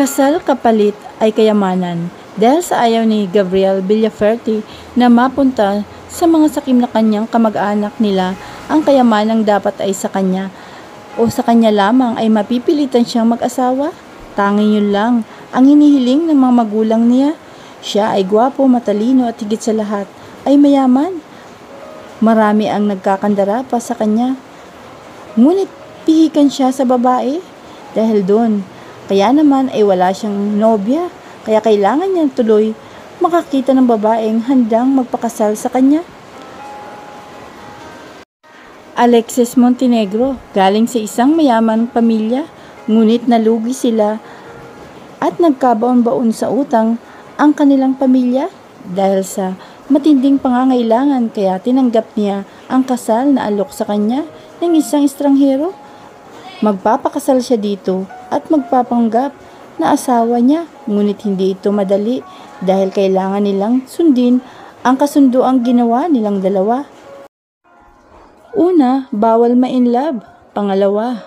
Kasal kapalit ay kayamanan dahil sa ayaw ni Gabriel Villafuerte na mapunta sa mga sakim na kanyang kamag-anak nila, ang kayamanang dapat ay sa kanya o sa kanya lamang ay mapipilitan siyang mag-asawa. Tanging yun lang ang hinihiling ng mga magulang niya. Siya ay gwapo, matalino at higit sa lahat ay mayaman. Marami ang nagkakandara pa sa kanya. Ngunit pihikan siya sa babae dahil doon. Kaya naman ay wala siyang nobya. Kaya kailangan niya tuloy makakita ng babaeng handang magpakasal sa kanya. Alexis Montenegro, galing sa isang mayaman pamilya, ngunit nalugi sila at nagkabaon-baon sa utang ang kanilang pamilya dahil sa matinding pangangailangan, kaya tinanggap niya ang kasal na alok sa kanya ng isang estranghero. Magpapakasal siya dito at magpapanggap na asawa niya, ngunit hindi ito madali dahil kailangan nilang sundin ang kasunduang ginawa nilang dalawa. Una, bawal ma-inlove. Pangalawa,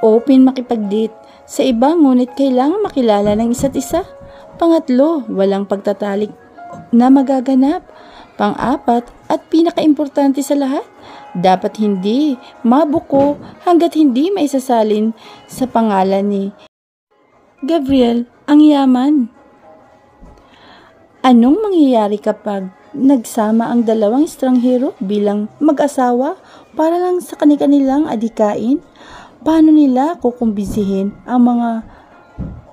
open makipag-date sa iba ngunit kailangan makilala ng isa't isa. Pangatlo, walang pagtatalik na magaganap. Pang-apat at pinaka-importante sa lahat, dapat hindi mabuko hanggat hindi maisasalin sa pangalan ni Gabriel ang yaman. Anong mangyayari kapag nagsama ang dalawang estranghero bilang mag-asawa para lang sa kanilang adhikain? Paano nila kukumbinsihin ang mga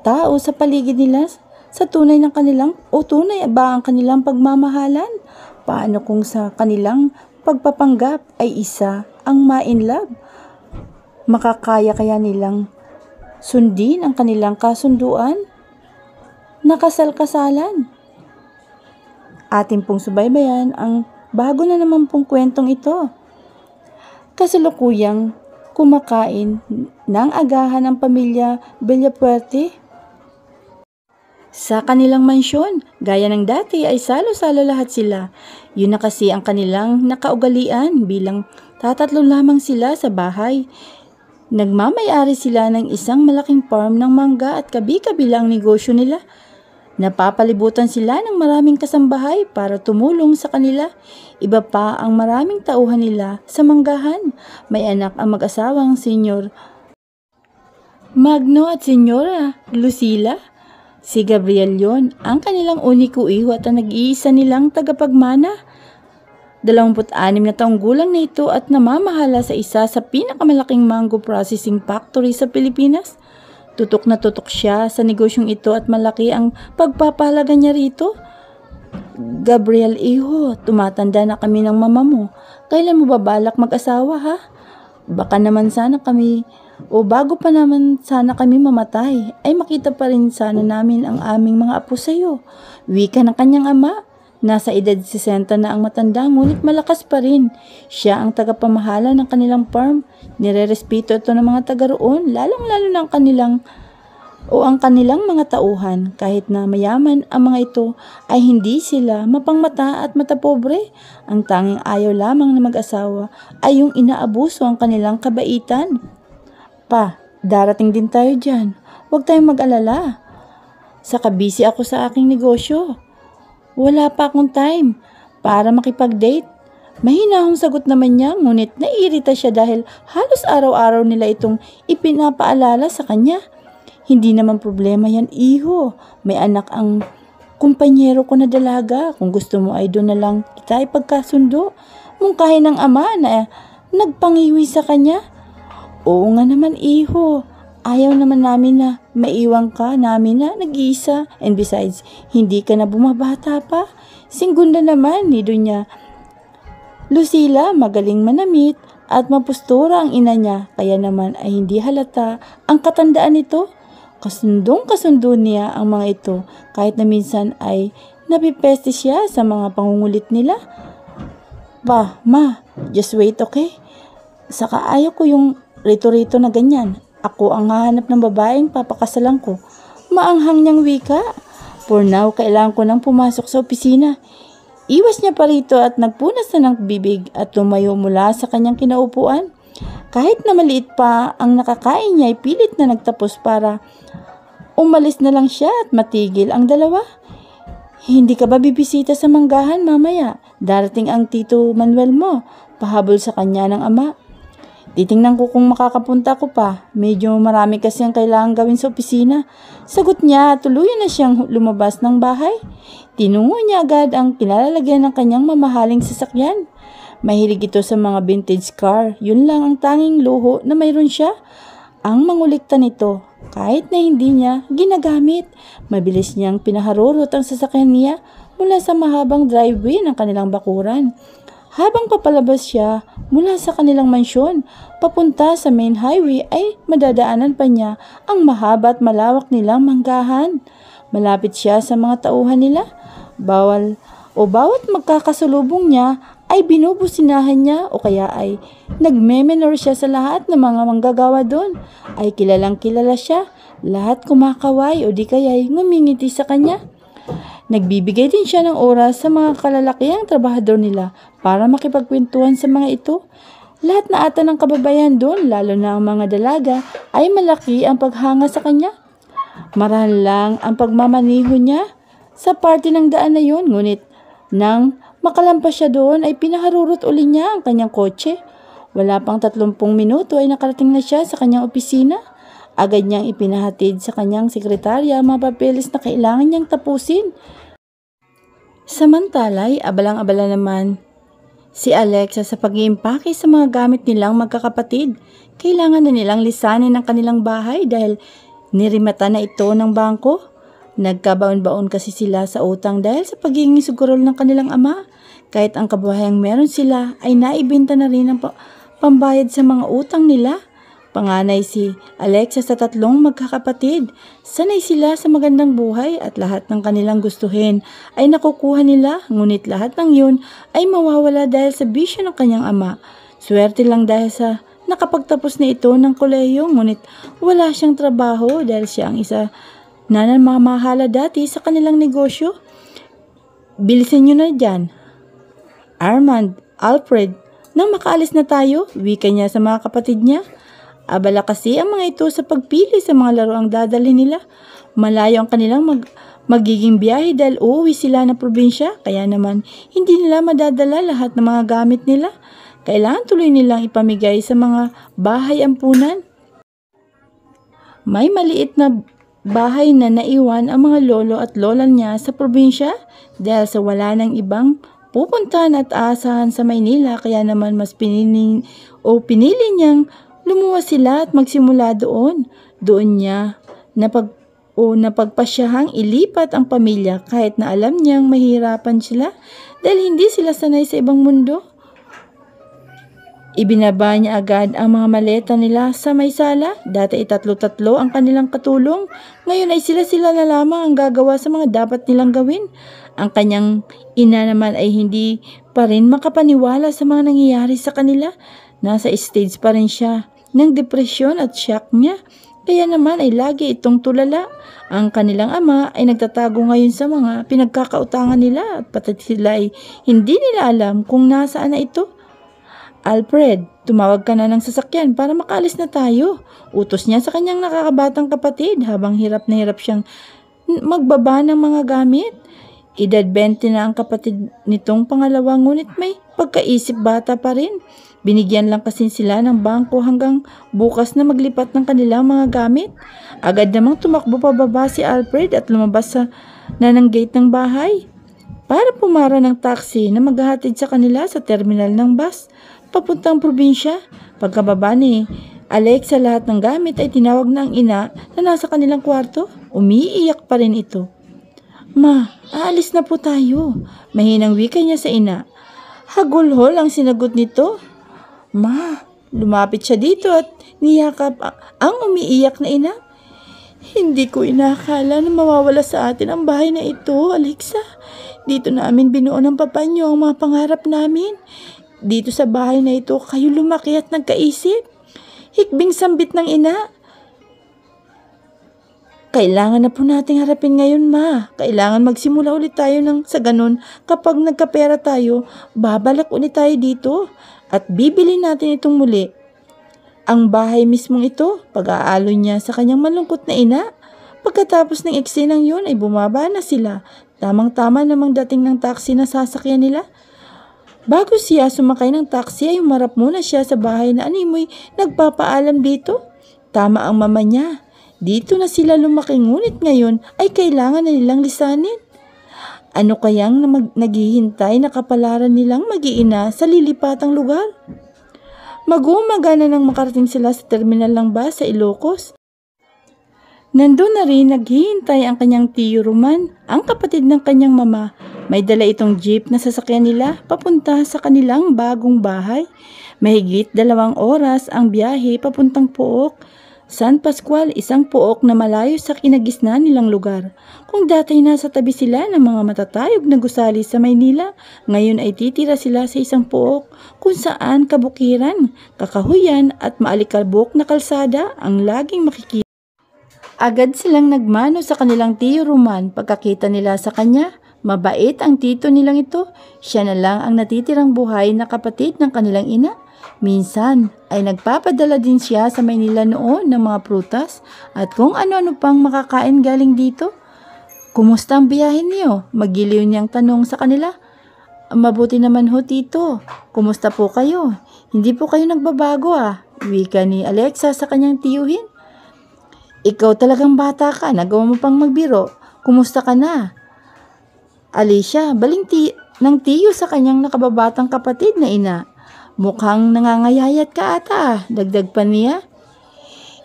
tao sa paligid nila sa tunay ng kanilang o tunay ba ang kanilang pagmamahalan? Paano kung sa kanilang pagpapanggap ay isa ang ma-inlove? Makakaya kaya nilang sundin ang kanilang kasunduan na kasal-kasalan? Atin pong subaybayan ang bago na naman pong kwentong ito. Kasalukuyang kumakain ng agahan ng pamilya Villafuerte sa kanilang mansyon. Gaya ng dati ay salo-salo lahat sila. Yun na kasi ang kanilang nakaugalian bilang tatatlo lamang sila sa bahay. Nagmamayari sila ng isang malaking farm ng mangga at kabi-kabila ang negosyo nila. Napapalibutan sila ng maraming kasambahay para tumulong sa kanila. Iba pa ang maraming tauhan nila sa manggahan. May anak ang mag-asawang Senyor Magno at Senyora Lucila. Si Gabriel yon ang kanilang uniko iho at ang nag-iisa nilang tagapagmana. 26 na taong gulang na ito at namamahala sa isa sa pinakamalaking mango processing factory sa Pilipinas. Tutok na tutok siya sa negosyong ito at malaki ang pagpapahalaga niya rito. Gabriel, iho, tumatanda na kami ng mama mo. Kailan mo babalak mag-asawa, ha? Baka naman sana kami, o bago pa naman sana kami mamatay, ay makita pa rin sana namin ang aming mga apo sa'yo. Wika ng kanyang ama. Nasa edad 60 na ang matanda, ngunit malakas pa rin. Siya ang tagapamahala ng kanilang farm. Nirerespeto ito ng mga taga roon, lalong-lalo ng ang kanilang mga tauhan. Kahit na mayaman ang mga ito, ay hindi sila mapangmata at matapobre. Ang tanging ayaw lamang na mag-asawa ay yung inaabuso ang kanilang kabaitan. Pa, darating din tayo dyan. Huwag tayong mag-alala. Saka busy ako sa aking negosyo. Wala pa akong time para makipag-date. Mahinahong sagot naman niya, ngunit naiirita siya dahil halos araw-araw nila itong ipinapaalala sa kanya. Hindi naman problema yan, iho. May anak ang kumpanyero ko na dalaga. Kung gusto mo ay doon na lang kita ipagkasundo. Mungkahin ng ama na nagpangiwi sa kanya. Oo nga naman, iho. Ayaw naman namin na maiwan ka namin na nag-iisa. And besides, hindi ka na bumabata pa. Singgunda naman ni Dunya Lucila, magaling manamit at mapustura ang ina niya. Kaya naman ay hindi halata ang katandaan nito. Kasundong-kasundo niya ang mga ito kahit na minsan ay napipeste siya sa mga pangungulit nila. Pa, ma, just wait, okay? Saka ayaw ko yung rito-rito na ganyan. Ako ang hahanap ng babaeng papakasalan ko. Maanghang niyang wika. For now, kailangan ko nang pumasok sa opisina. Iwas niya pa rito at nagpunas na ng bibig at lumayo mula sa kanyang kinaupuan. Kahit na maliit pa ang nakakain niya ay pilit na nagtapos para Umalis na lang siya at matigil ang dalawa. Hindi ka ba bibisita sa manggahan mamaya? Darating ang Tito Manuel mo, pahabol sa kanya ng ama. Titingnan ko kung makakapunta ko pa. Medyo marami kasi ang kailangan gawin sa opisina. Sagot niya, tuluyan na siyang lumabas ng bahay. Tinungo niya agad ang kinalalagyan ng kanyang mamahaling sasakyan. Mahilig ito sa mga vintage car. Yun lang ang tanging luho na mayroon siya. Ang mangulikta nito, kahit na hindi niya ginagamit. Mabilis niyang pinaharurot ang sasakyan niya mula sa mahabang driveway ng kanilang bakuran. Habang papalabas siya mula sa kanilang mansyon, papunta sa main highway ay madadaanan pa niya ang mahaba at malawak nilang manggahan. Malapit siya sa mga tauhan nila. Bawat magkakasalubong niya ay binubusinahan niya o kaya ay nagmemenor siya sa lahat ng mga manggagawa doon. Ay kilalang kilala siya. Lahat kumakaway o di kaya'y ngumingiti sa kanya. Nagbibigay din siya ng oras sa mga kalalakihang trabahador nila para makipagkwentuhan sa mga ito. Lahat na ata ng kababayan doon, lalo na ang mga dalaga, ay malaki ang paghanga sa kanya. Mahal lang ang pagmamaniho niya sa parte ng daan na yun, ngunit nang makalampas siya doon ay pinaharurot uli niya ang kanyang kotse. Wala pang 30 minuto ay nakarating na siya sa kanyang opisina. Agad niyang ipinahatid sa kanyang sekretarya ang mga papeles na kailangan niyang tapusin. Samantala'y abalang-abala naman si Alexa sa pag-iimpake sa mga gamit nilang magkakapatid. Kailangan na nilang lisanin ang kanilang bahay dahil nirimata na ito ng bangko. Nagkabaon-baon kasi sila sa utang dahil sa pagiging sugurol ng kanilang ama. Kahit ang kabahayang meron sila ay naibenta na rin ang pambayad sa mga utang nila. Panganay si Alexa sa 3 magkakapatid. Sanay sila sa magandang buhay at lahat ng kanilang gustuhin ay nakukuha nila, ngunit lahat ng yun ay mawawala dahil sa bisyo ng kanyang ama. Swerte lang dahil sa nakapagtapos na ito ng kolehiyo, ngunit wala siyang trabaho dahil siya ang isa na namamahala dati sa kanilang negosyo. Bilisan nyo na dyan, Armand, Alfred. Nang makaalis na tayo, wika niya sa mga kapatid niya. Abala kasi ang mga ito sa pagpili sa mga laro ang dadalhin nila. Malayo ang kanilang magiging biyahe dahil uuwi sila ng probinsya. Kaya naman hindi nila madadala lahat ng mga gamit nila. Kailangan tuloy nilang ipamigay sa mga bahay ampunan. May maliit na bahay na naiwan ang mga lolo at lola niya sa probinsya dahil sa wala ng ibang pupuntahan at aasahan sa Maynila. Kaya naman mas pinili niyang lumuwas sila at magsimula doon. Doon niya napagpasyahang ilipat ang pamilya kahit na alam niyang mahirapan sila dahil hindi sila sanay sa ibang mundo. Ibinaba niya agad ang mga maleta nila sa may sala. Dati ay 3 ang kanilang katulong. Ngayon ay sila na lamang ang gagawa sa mga dapat nilang gawin. Ang kanyang ina naman ay hindi pa rin makapaniwala sa mga nangyayari sa kanila. Nasa stage pa rin siya ng depresyon at shock niya. Kaya naman ay lagi itong tulala. Ang kanilang ama ay nagtatago ngayon sa mga pinagkakautangan nila at pati sila ay hindi nila alam kung nasaan na ito. Alfred, tumawag ka na ng sasakyan para makaalis na tayo. Utos niya sa kanyang nakakabatang kapatid habang hirap na hirap siyang magbaba ng mga gamit. Edad 20 na ang kapatid nitong pangalawa, ngunit may pagkaisip bata pa rin. Binigyan lang kasi sila ng bangko hanggang bukas na maglipat ng kanilang mga gamit. Agad namang tumakbo pababa si Alfred at lumabas na ng gate ng bahay para pumara ng taxi na maghahatid sa kanila sa terminal ng bus papuntang probinsya. Pagkababa ni Alexa lahat ng gamit ay tinawag na ang ina na nasa kanilang kwarto. Umiiyak pa rin ito. Ma, aalis na po tayo. Mahinang wika niya sa ina. Hagulhol ang sinagot nito. Ma, lumapit siya dito at niyakap ang umiiyak na ina. Hindi ko inakala na mawawala sa atin ang bahay na ito, Alexa. Dito namin binuo ng papa niyo ang mga pangarap namin. Dito sa bahay na ito, kayo lumaki at nagkaisip. Hikbing sambit ng ina. Kailangan na po nating harapin ngayon, ma. Kailangan magsimula ulit tayo sa ganun. Kapag nagkapera tayo, babalak ulit tayo dito. At bibili natin itong muli. Ang bahay mismong ito, pag-aalo niya sa kanyang malungkot na ina. Pagkatapos ng eksenang yun ay bumaba na sila. Tamang-tama namang dating ng taxi na sasakyan nila. Bago siya sumakay ng taxi ay humarap muna siya sa bahay na animoy nagpapaalam dito. Tama ang mama niya. Dito na sila lumaki ngunit ngayon ay kailangan na nilang lisanin. Ano kayang naghihintay na kapalaran nilang mag-iina sa lilipatang lugar? Mag-uumaga na nang makarating sila sa terminal ng bus sa Ilocos. Nandun na rin naghihintay ang kanyang tiyo Roman, ang kapatid ng kanyang mama. May dala itong jeep na sasakyan nila papunta sa kanilang bagong bahay. Mahigit 2 oras ang biyahe papuntang Pook, San Pascual, isang pook na malayo sa kinagisnan nilang lugar. Kung dati nasa tabi sila ng mga matatayog na gusali sa Maynila, ngayon ay titira sila sa isang pook kung saan kabukiran, kakahuyan at maalikabok na kalsada ang laging makikita. Agad silang nagmano sa kanilang tiyo Roman. Pagkakita nila sa kanya, mabait ang tito nilang ito. Siya na lang ang natitirang buhay na kapatid ng kanilang ina. Minsan ay nagpapadala din siya sa Maynila noon ng mga prutas at kung ano-ano pang makakain galing dito. Kumusta ang biyahe niyo? Magiliw niyang tanong sa kanila. Mabuti naman ho tito. Kumusta po kayo? Hindi po kayo nagbabago wika ni Alexa sa kanyang tiyuhin. Ikaw talagang bata ka, nagawa mo pang magbiro. Kumusta ka na? Alicia, baling ng tiyo sa kanyang nakababatang kapatid na ina. Mukhang nangangayayat ka ata, dagdag pa niya.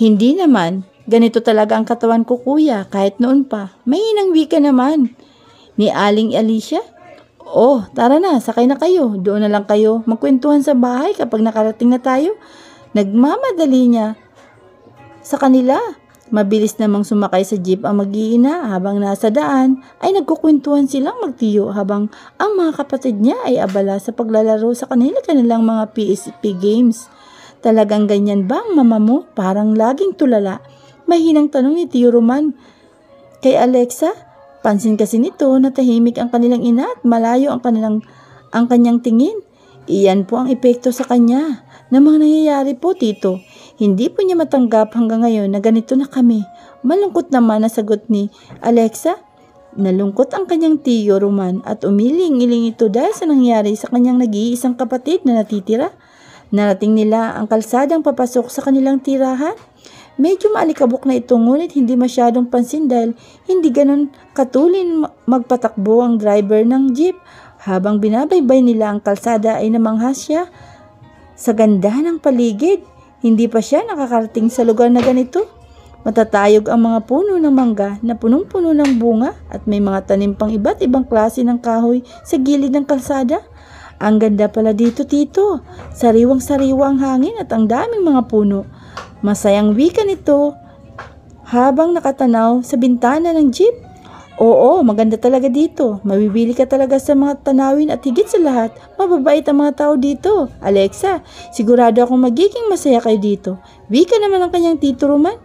Hindi naman, ganito talaga ang katawan ko kuya, kahit noon pa. May inang wika naman. Ni Aling Alicia? Oh, tara na, sakay na kayo. Doon na lang kayo magkwentuhan sa bahay kapag nakarating na tayo. Nagmamadali niya sa kanila. Mabilis namang sumakay sa jeep ang mag-iina habang nasa daan ay nagkukwentuhan silang magtiyo habang ang mga kapatid niya ay abala sa paglalaro sa kanilang mga PSP games. Talagang ganyan ba ang mama mo? Parang laging tulala. Mahinang tanong ni Tiyo Roman kay Alexa. Pansin kasi nito na tahimik ang kanilang ina at malayo ang kanyang tingin. Iyan po ang epekto sa kanya na mga nangyayari po tito. Hindi po niya matanggap hanggang ngayon na ganito na kami. Malungkot naman na sagot ni Alexa. Nalungkot ang kanyang tiyo Roman at umiling-iling ito dahil sa nangyari sa kanyang nag-iisang kapatid na natitira. Narating nila ang kalsadang papasok sa kanilang tirahan. Medyo maalikabok na ito ngunit hindi masyadong pansin dahil hindi ganon katulin magpatakbo ang driver ng jeep. Habang binabaybay nila ang kalsada ay namangha siya sa ganda ng paligid. Hindi pa siya nakakarating sa lugar na ganito. Matatayog ang mga puno ng mangga na punong-puno ng bunga at may mga tanim pang iba't ibang klase ng kahoy sa gilid ng kalsada. Ang ganda pala dito tito. Sariwang-sariwa ang hangin at ang daming mga puno. Masayang wika nito habang nakatanaw sa bintana ng jeep. Oo, maganda talaga dito. Mabibili ka talaga sa mga tanawin at higit sa lahat, mababait ang mga tao dito. Alexa, sigurado akong magiging masaya kayo dito. Wika naman ang kanyang tito Roman.